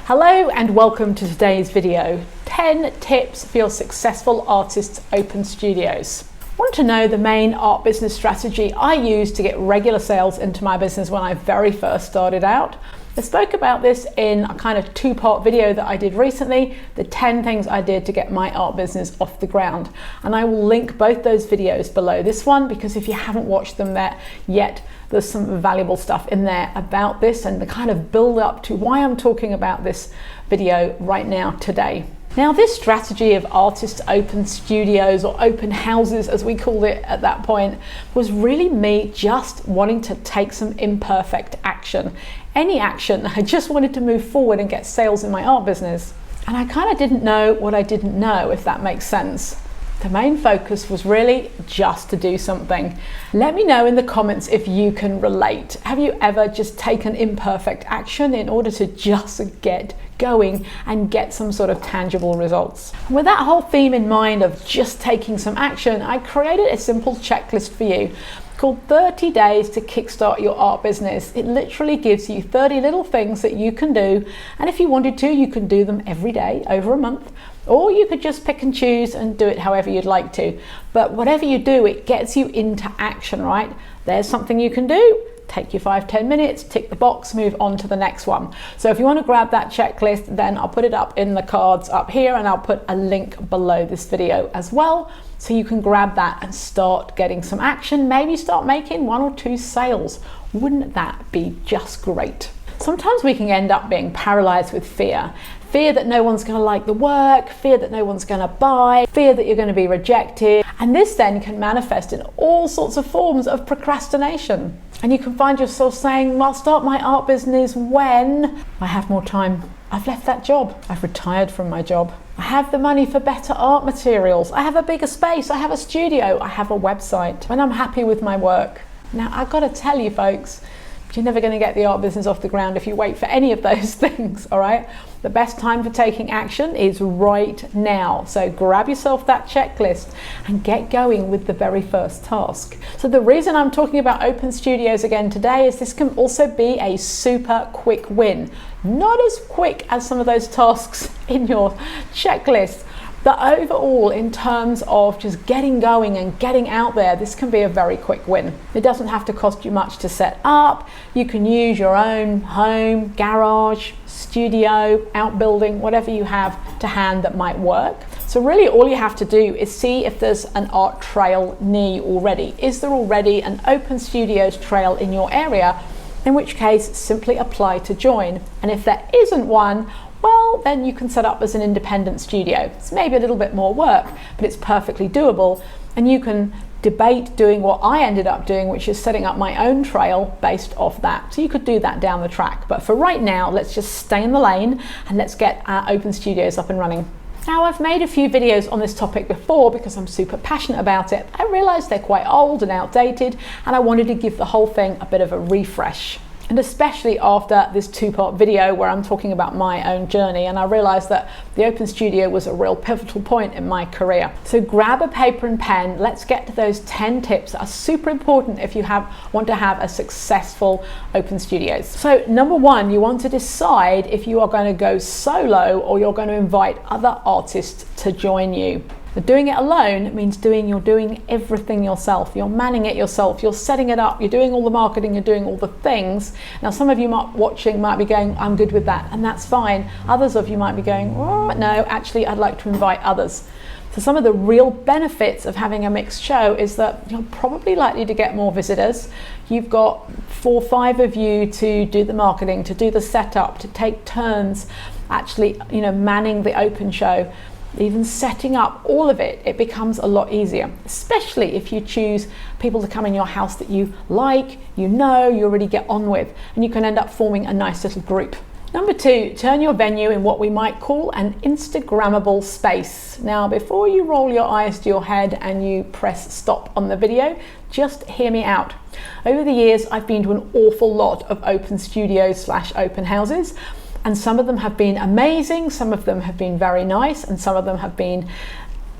Hello and welcome to today's video, 10 tips for your successful artists open studios. Want to know the main art business strategy I used to get regular sales into my business when I very first started out? I spoke about this in a kind of two-part video that I did recently, the 10 things I did to get my art business off the ground. And I will link both those videos below this one because if you haven't watched them there yet, there's some valuable stuff in there about this and the kind of build up to why I'm talking about this video right now today. Now, this strategy of artists open studios or open houses, as we called it at that point, was really me just wanting to take some imperfect action. Any action. I just wanted to move forward and get sales in my art business. And I kind of didn't know what I didn't know, if that makes sense. The main focus was really just to do something. Let me know in the comments if you can relate. Have you ever just taken imperfect action in order to just get going and get some sort of tangible results? With that whole theme in mind of just taking some action, I created a simple checklist for you called 30 Days to Kickstart Your Art Business. It literally gives you 30 little things that you can do, and if you wanted to, you can do them every day over a month, or you could just pick and choose and do it however you'd like to. But whatever you do, it gets you into action, right? There's something you can do. Take your 5-10 minutes, tick the box, move on to the next one. So if you want to grab that checklist, then I'll put it up in the cards up here and I'll put a link below this video as well. So you can grab that and start getting some action, maybe start making 1 or 2 sales. Wouldn't that be just great? Sometimes we can end up being paralyzed with fear. Fear that no one's going to like the work, fear that no one's going to buy, fear that you're going to be rejected. And this then can manifest in all sorts of forms of procrastination. And you can find yourself saying, well, I'll start my art business when I have more time. I've left that job. I've retired from my job. I have the money for better art materials. I have a bigger space. I have a studio. I have a website. When I'm happy with my work. Now, I've got to tell you, folks, you're never going to get the art business off the ground if you wait for any of those things, all right? The best time for taking action is right now. So grab yourself that checklist and get going with the very first task. So the reason I'm talking about open studios again today is this can also be a super quick win. Not as quick as some of those tasks in your checklist, but overall, in terms of just getting going and getting out there, this can be a very quick win. It doesn't have to cost you much to set up. You can use your own home, garage, studio, outbuilding, whatever you have to hand that might work. So really all you have to do is see if there's an art trail near you already. Is there already an open studios trail in your area? In which case, simply apply to join. And if there isn't one, well, then you can set up as an independent studio. It's maybe a little bit more work, but it's perfectly doable. And you can debate doing what I ended up doing, which is setting up my own trail based off that. So you could do that down the track. But for right now, let's just stay in the lane and let's get our open studios up and running. Now, I've made a few videos on this topic before because I'm super passionate about it. I realized they're quite old and outdated, and I wanted to give the whole thing a bit of a refresh. And especially after this 2-part video where I'm talking about my own journey, and I realized that the open studio was a real pivotal point in my career. So grab a paper and pen. Let's get to those 10 tips that are super important if you want to have a successful open studios. So number 1, you want to decide if you are going to go solo or you're going to invite other artists to join you. But doing it alone means you're doing everything yourself. You're manning it yourself. You're setting it up. You're doing all the marketing. You're doing all the things. Now, some of you watching might be going, I'm good with that, and that's fine. Others of you might be going, oh, no, actually, I'd like to invite others. So some of the real benefits of having a mixed show is that you're probably likely to get more visitors. You've got 4 or 5 of you to do the marketing, to do the setup, to take turns, actually, manning the open show. Even setting up all of it, it becomes a lot easier, especially if you choose people to come in your house that you like, you already get on with, and you can end up forming a nice little group. Number 2, turn your venue in what we might call an Instagrammable space. Now, before you roll your eyes to your head and you press stop on the video, just hear me out. Over the years, I've been to an awful lot of open studios / open houses. And some of them have been amazing, some of them have been very nice, and some of them have been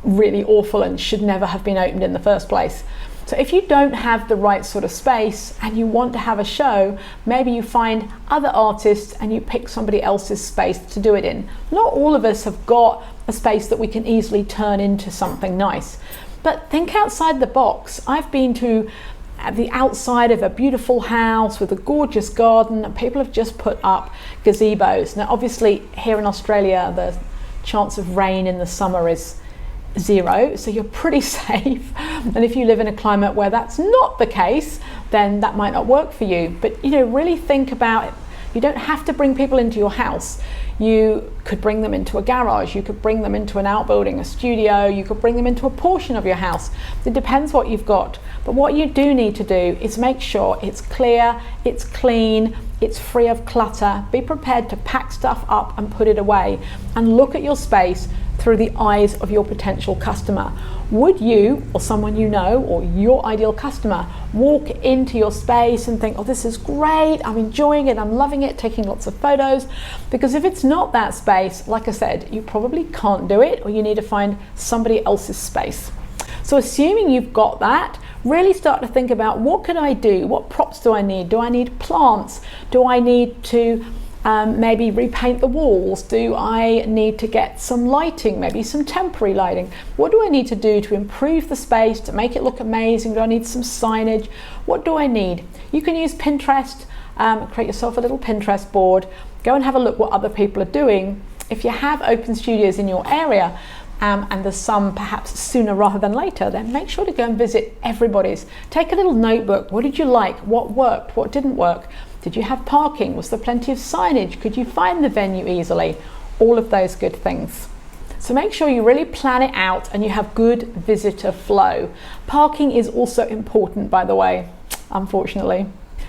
really awful and should never have been opened in the first place. So if you don't have the right sort of space and you want to have a show, maybe you find other artists and you pick somebody else's space to do it in. Not all of us have got a space that we can easily turn into something nice, but think outside the box. I've been to the outside of a beautiful house with a gorgeous garden, and people have just put up gazebos. Now obviously here in Australia the chance of rain in the summer is 0, so you're pretty safe, and if you live in a climate where that's not the case, then that might not work for you. But really think about it. You don't have to bring people into your house. You could bring them into a garage, you could bring them into an outbuilding, a studio, you could bring them into a portion of your house. It depends what you've got. But what you do need to do is make sure it's clear, it's clean, it's free of clutter. Be prepared to pack stuff up and put it away, and look at your space through the eyes of your potential customer. Would you, or someone you know, or your ideal customer, walk into your space and think, oh, this is great, I'm enjoying it, I'm loving it, taking lots of photos? Because if it's not that space, like I said, you probably can't do it, or you need to find somebody else's space. So assuming you've got that, really start to think about, what could I do? What props do I need? Do I need plants? Do I need to maybe repaint the walls? Do I need to get some lighting, maybe some temporary lighting? What do I need to do to improve the space, to make it look amazing? Do I need some signage? What do I need? You can use Pinterest, create yourself a little Pinterest board, go and have a look what other people are doing. If you have open studios in your area, and there's some perhaps sooner rather than later, then make sure to go and visit everybody's. Take a little notebook. What did you like? What worked? What didn't work? Did you have parking? Was there plenty of signage? Could you find the venue easily? All of those good things. So make sure you really plan it out and you have good visitor flow. Parking is also important, by the way, unfortunately.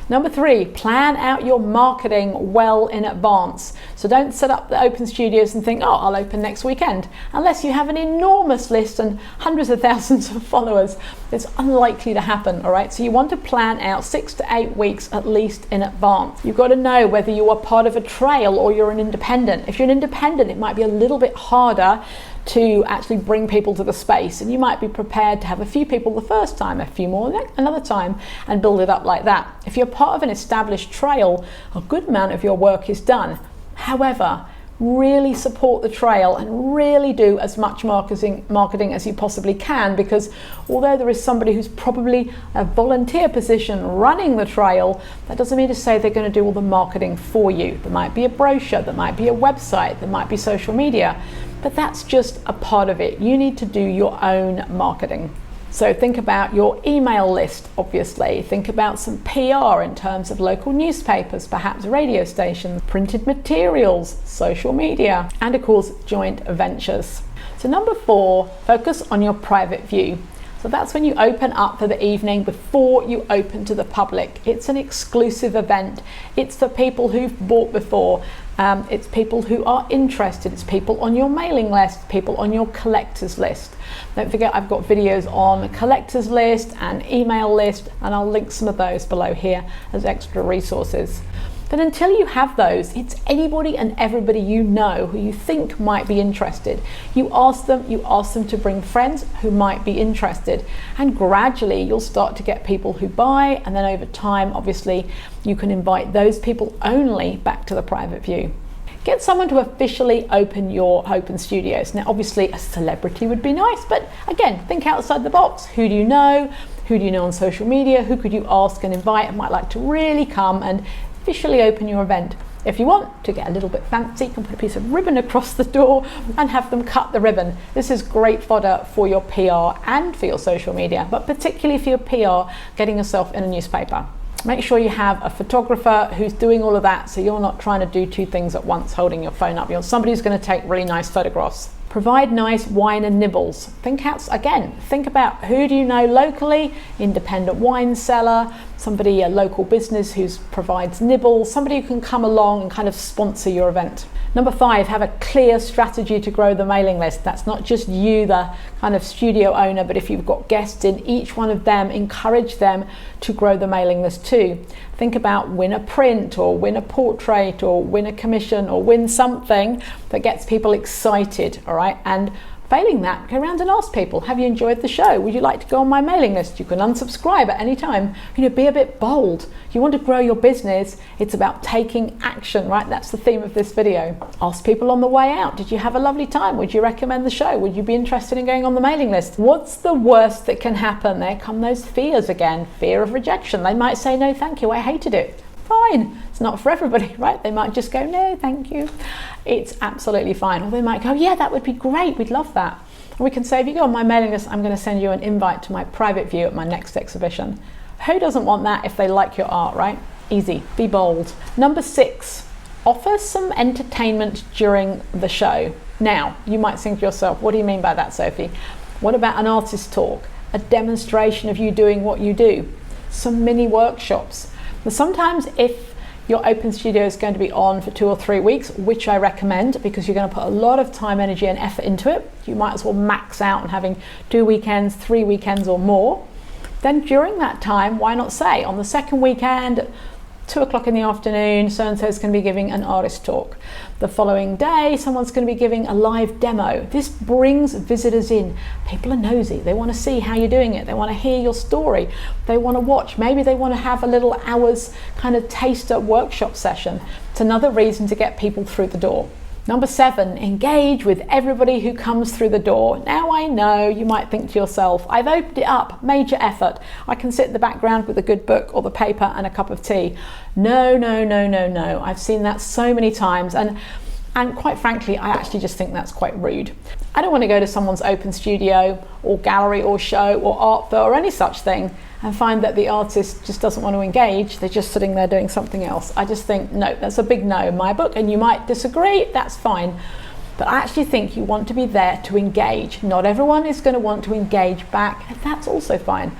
Number 3, plan out your marketing well in advance. So don't set up the open studios and think, oh, I'll open next weekend. Unless you have an enormous list and hundreds of thousands of followers, it's unlikely to happen, all right? So you want to plan out 6 to 8 weeks at least in advance. You've got to know whether you are part of a trail or you're an independent. If you're an independent, it might be a little bit harder to actually bring people to the space, and you might be prepared to have a few people the first time, a few more another time, and build it up like that. If you're part of an established trail, a good amount of your work is done. However, really support the trail and really do as much marketing as you possibly can, because although there is somebody who's probably a volunteer position running the trail, that doesn't mean to say they're going to do all the marketing for you. There might be a brochure, there might be a website, there might be social media, but that's just a part of it. You need to do your own marketing. So think about your email list, obviously. Think about some PR in terms of local newspapers, perhaps radio stations, printed materials, social media, and of course, joint ventures. So number 4, focus on your private view. So that's when you open up for the evening before you open to the public. It's an exclusive event. It's for people who've bought before. It's people who are interested. It's people on your mailing list, people on your collectors list. Don't forget, I've got videos on a collectors list and email list, and I'll link some of those below here as extra resources. But until you have those, it's anybody and everybody you know who you think might be interested. You ask them to bring friends who might be interested, and gradually you'll start to get people who buy, and then over time, obviously, you can invite those people only back to the private view. Get someone to officially open your open studios. Now, obviously, a celebrity would be nice, but again, think outside the box. Who do you know? Who do you know on social media? Who could you ask and invite and might like to really come and officially open your event? If you want to get a little bit fancy, you can put a piece of ribbon across the door and have them cut the ribbon. This is great fodder for your PR and for your social media, but particularly for your PR, getting yourself in a newspaper. Make sure you have a photographer who's doing all of that, so you're not trying to do 2 things at once, holding your phone up. You're somebody who's going to take really nice photographs. Provide nice wine and nibbles. Think about who do you know locally, independent wine seller, somebody, a local business who provides nibbles, somebody who can come along and kind of sponsor your event. Number 5, have a clear strategy to grow the mailing list. That's not just you, the kind of studio owner, but if you've got guests in, each one of them, encourage them to grow the mailing list too. Think about win a print or win a portrait or win a commission or win something that gets people excited, all right? And Failing that, go around and ask people, have you enjoyed the show? Would you like to go on my mailing list? You can unsubscribe at any time. Be a bit bold. You want to grow your business, it's about taking action, right? That's the theme of this video. Ask people on the way out, did you have a lovely time? Would you recommend the show? Would you be interested in going on the mailing list? What's the worst that can happen? There come those fears again. Fear of rejection. They might say, no, thank you, I hated it. Fine, it's not for everybody, right? They might just go, no, thank you. It's absolutely fine. Or they might go, yeah, that would be great, we'd love that. And we can say, if you go on my mailing list, I'm going to send you an invite to my private view at my next exhibition. Who doesn't want that if they like your art, right? Easy, be bold. Number 6, offer some entertainment during the show. Now, you might think to yourself, what do you mean by that, Sophie? What about an artist talk? A demonstration of you doing what you do? Some mini workshops? But sometimes if your open studio is going to be on for 2 or 3 weeks, which I recommend because you're going to put a lot of time, energy and effort into it, you might as well max out on having 2 weekends, 3 weekends or more. Then during that time, why not say on the second weekend at 2 o'clock in the afternoon, so-and-so is going to be giving an artist talk. The following day, someone's going to be giving a live demo. This brings visitors in. People are nosy. They want to see how you're doing it. They want to hear your story. They want to watch. Maybe they want to have a little hour's kind of taster workshop session. It's another reason to get people through the door. Number 7, engage with everybody who comes through the door. Now I know you might think to yourself, I've opened it up, major effort. I can sit in the background with a good book or the paper and a cup of tea. No, no, no, no, no. I've seen that so many times and quite frankly, I actually just think that's quite rude. I don't want to go to someone's open studio or gallery or show or art fair or any such thing and find that the artist just doesn't want to engage. They're just sitting there doing something else. I just think, no, that's a big no in my book, and you might disagree, that's fine. But I actually think you want to be there to engage. Not everyone is going to want to engage back, and that's also fine.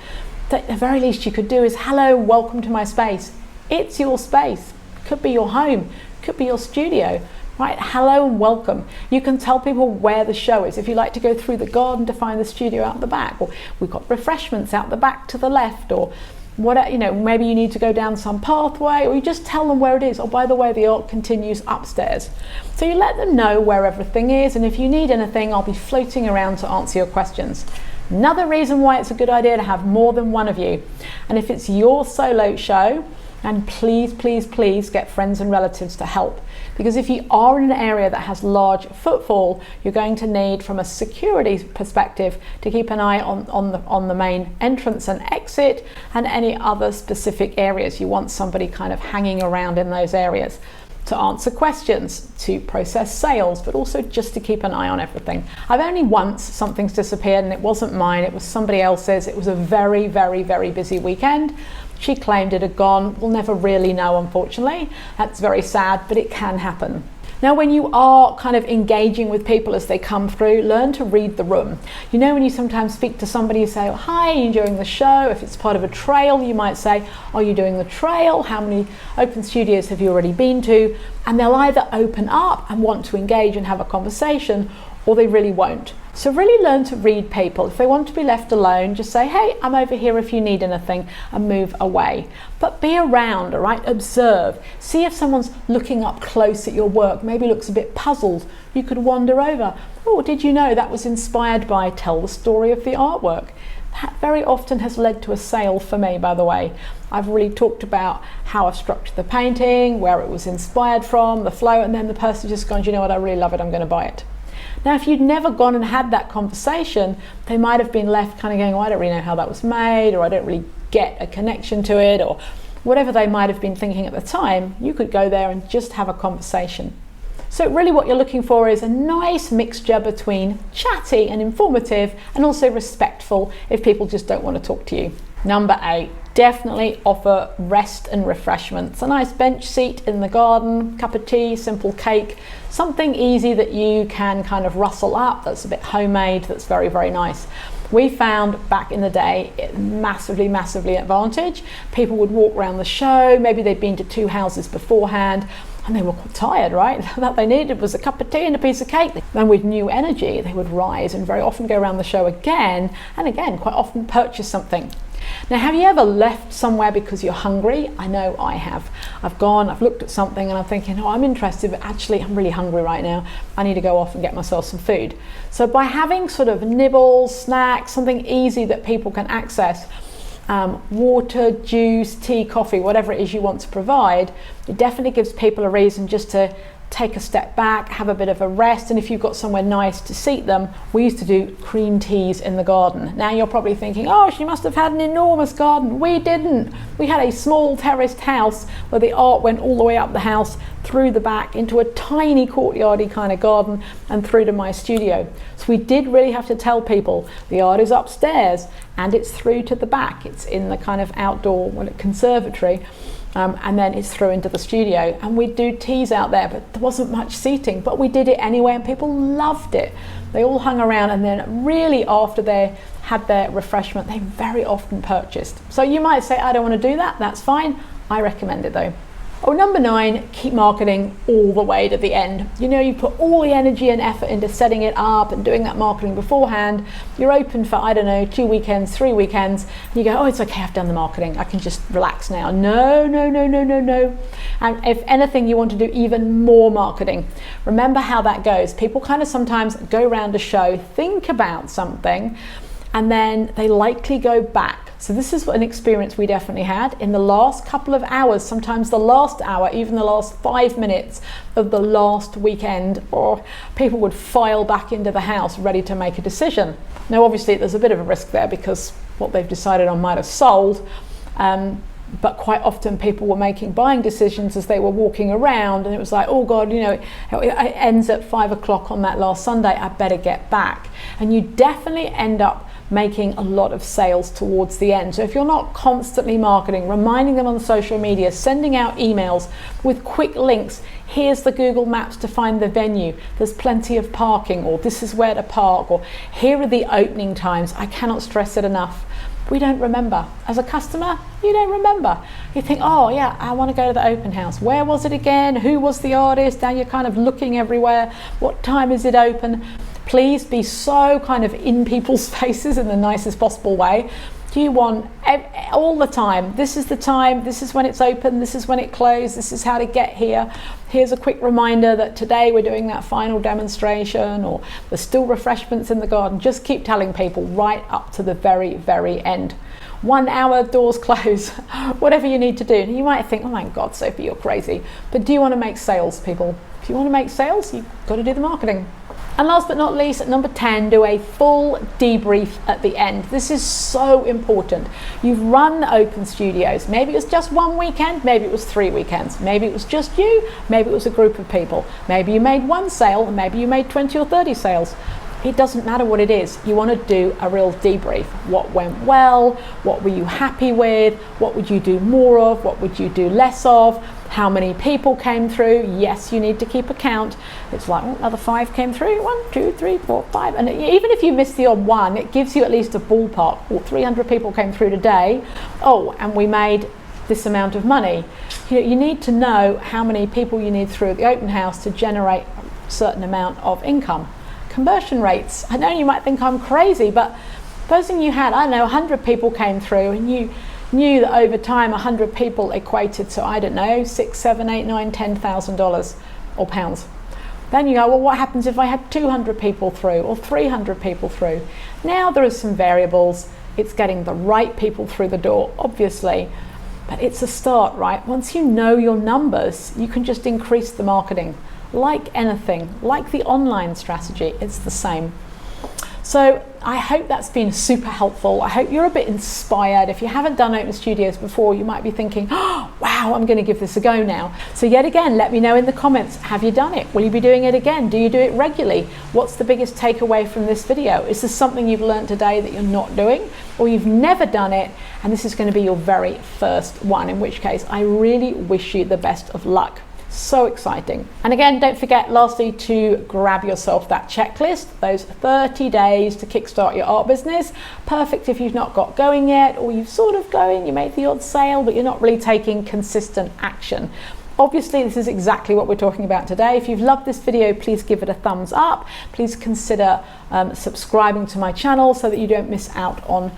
At the very least you could do is, hello, welcome to my space. It's your space. It could be your home, it could be your studio. Right, hello and welcome. You can tell people where the show is. If you like to go through the garden to find the studio out the back, or we've got refreshments out the back to the left, or what, maybe you need to go down some pathway, or you just tell them where it is. Oh, by the way, the art continues upstairs. So you let them know where everything is, and if you need anything, I'll be floating around to answer your questions. Another reason why it's a good idea to have more than one of you. And if it's your solo show, and please, please, please get friends and relatives to help. Because if you are in an area that has large footfall, you're going to need, from a security perspective, to keep an eye on the main entrance and exit and any other specific areas. You want somebody kind of hanging around in those areas to answer questions, to process sales, but also just to keep an eye on everything. I've only once something's disappeared, and it wasn't mine, it was somebody else's. It was a very, very, very busy weekend. She claimed it had gone. We'll never really know, unfortunately. That's very sad, but it can happen. Now, when you are kind of engaging with people as they come through, learn to read the room. When you sometimes speak to somebody, you say, oh, hi, are you enjoying the show? If it's part of a trail, you might say, are you doing the trail? How many open studios have you already been to? And they'll either open up and want to engage and have a conversation, or they really won't. So really learn to read people. If they want to be left alone, just say, hey, I'm over here if you need anything, and move away. But be around, all right? Observe. See if someone's looking up close at your work, maybe looks a bit puzzled. You could wander over. Oh, did you know that was inspired by, tell the story of the artwork. That very often has led to a sale for me, by the way. I've really talked about how I've structured the painting, where it was inspired from, the flow, and then the person just gone, you know what, I really love it, I'm going to buy it. Now, if you'd never gone and had that conversation, they might have been left kind of going, oh, I don't really know how that was made, or I don't really get a connection to it, or whatever they might have been thinking at the time. You could go there and just have a conversation. So really what you're looking for is a nice mixture between chatty and informative, and also respectful if people just don't want to talk to you. Number 8, definitely offer rest and refreshments. A nice bench seat in the garden, cup of tea, simple cake, something easy that you can kind of rustle up, that's a bit homemade, that's very, very nice. We found back in the day, it massively, massively advantage. People would walk around the show, maybe they'd been to 2 houses beforehand, and they were quite tired, right? That they needed was a cup of tea and a piece of cake. Then with new energy, they would rise and very often go around the show again, and again, quite often purchase something. Now, have you ever left somewhere because you're hungry? I know I have. I've looked at something and I'm thinking, oh, I'm interested, but actually I'm really hungry right now. I need to go off and get myself some food. So by having sort of nibbles, snacks, something easy that people can access, water, juice, tea, coffee, whatever it is you want to provide, it definitely gives people a reason just to take a step back, have a bit of a rest. And if you've got somewhere nice to seat them, we used to do cream teas in the garden. Now you're probably thinking, oh, she must have had an enormous garden. We didn't. We had a small terraced house where the art went all the way up the house, through the back into a tiny courtyardy kind of garden and through to my studio. So we did really have to tell people the art is upstairs and it's through to the back. It's in the kind of outdoor conservatory. And then it's through into the studio, and we'd do teas out there, but there wasn't much seating, but we did it anyway and people loved it. They all hung around, and then really after they had their refreshment, they very often purchased. So you might say, I don't want to do that. That's fine. I recommend it though. Oh, number 9, keep marketing all the way to the end. You know, you put all the energy and effort into setting it up and doing that marketing beforehand. You're open for, I don't know, 2 weekends, 3 weekends, and you go, oh, it's okay, I've done the marketing, I can just relax now. No. And if anything, you want to do even more marketing. Remember how that goes. People kind of sometimes go around a show, think about something, and then they likely go back. So this is an experience we definitely had in the last couple of hours, sometimes the last hour, even the last 5 minutes of the last weekend, or people would file back into the house ready to make a decision. Now, obviously, there's a bit of a risk there because what they've decided on might have sold, but quite often people were making buying decisions as they were walking around, and it was like, oh God, you know, it ends at 5 o'clock on that last Sunday, I better get back. And you definitely end up making a lot of sales towards the end. So if you're not constantly marketing, reminding them on social media, sending out emails with quick links, here's the Google Maps to find the venue, there's plenty of parking, or this is where to park, or here are the opening times, I cannot stress it enough. We don't remember. As a customer, you don't remember. You think, oh yeah, I want to go to the open house. Where was it again? Who was the artist? Now you're kind of looking everywhere. What time is it open? Please be so kind of in people's faces in the nicest possible way. Do you want all the time? This is the time, this is when it's open, this is when it closed, this is how to get here. Here's a quick reminder that today we're doing that final demonstration, or there's still refreshments in the garden. Just keep telling people right up to the very, very end. 1 hour, doors close, whatever you need to do. And you might think, oh my God, Sophie, you're crazy. But do you want to make sales, people? If you want to make sales, you've got to do the marketing. And last but not least, at number 10, do a full debrief at the end. This is so important. You've run the open studios. Maybe it was just 1 weekend, maybe it was 3 weekends. Maybe it was just you, maybe it was a group of people. Maybe you made 1 sale, and maybe you made 20 or 30 sales. It doesn't matter what it is. You want to do a real debrief. What went well? What were you happy with? What would you do more of? What would you do less of? How many people came through? Yes, you need to keep a count. It's like, oh, another 5 came through. 1, 2, 3, 4, 5. And even if you miss the odd one, it gives you at least a ballpark. Well, 300 people came through today. Oh, and we made this amount of money. You need to know how many people you need through the open house to generate a certain amount of income. Conversion rates. I know you might think I'm crazy, but supposing you had, I don't know, 100 people came through, and you knew that over time 100 people equated to, I don't know, $6, $7, $8, $9, $10,000 or pounds. Then you go, well, what happens if I had 200 people through or 300 people through? Now there are some variables. It's getting the right people through the door, obviously, but it's a start, right? Once you know your numbers, you can just increase the marketing. Like anything, like the online strategy, it's the same. So I hope that's been super helpful. I hope you're a bit inspired. If you haven't done open studios before, you might be thinking, oh, wow, I'm going to give this a go now. So yet again, let me know in the comments, have you done it? Will you be doing it again? Do you do it regularly? What's the biggest takeaway from this video? Is this something you've learned today that you're not doing, or you've never done it and this is going to be your very first one, in which case I really wish you the best of luck. So exciting. And again, don't forget lastly to grab yourself that checklist, those 30 days to kickstart your art business. Perfect if you've not got going yet, or you've sort of going, you made the odd sale, but you're not really taking consistent action. Obviously, this is exactly what we're talking about today. If you've loved this video, please give it a thumbs up. Please consider subscribing to my channel so that you don't miss out on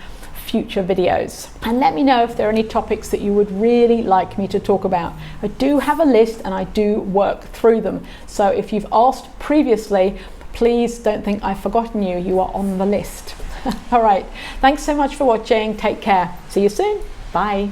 future videos. And let me know if there are any topics that you would really like me to talk about. I do have a list and I do work through them. So if you've asked previously, please don't think I've forgotten you. You are on the list. All right. Thanks so much for watching. Take care. See you soon. Bye.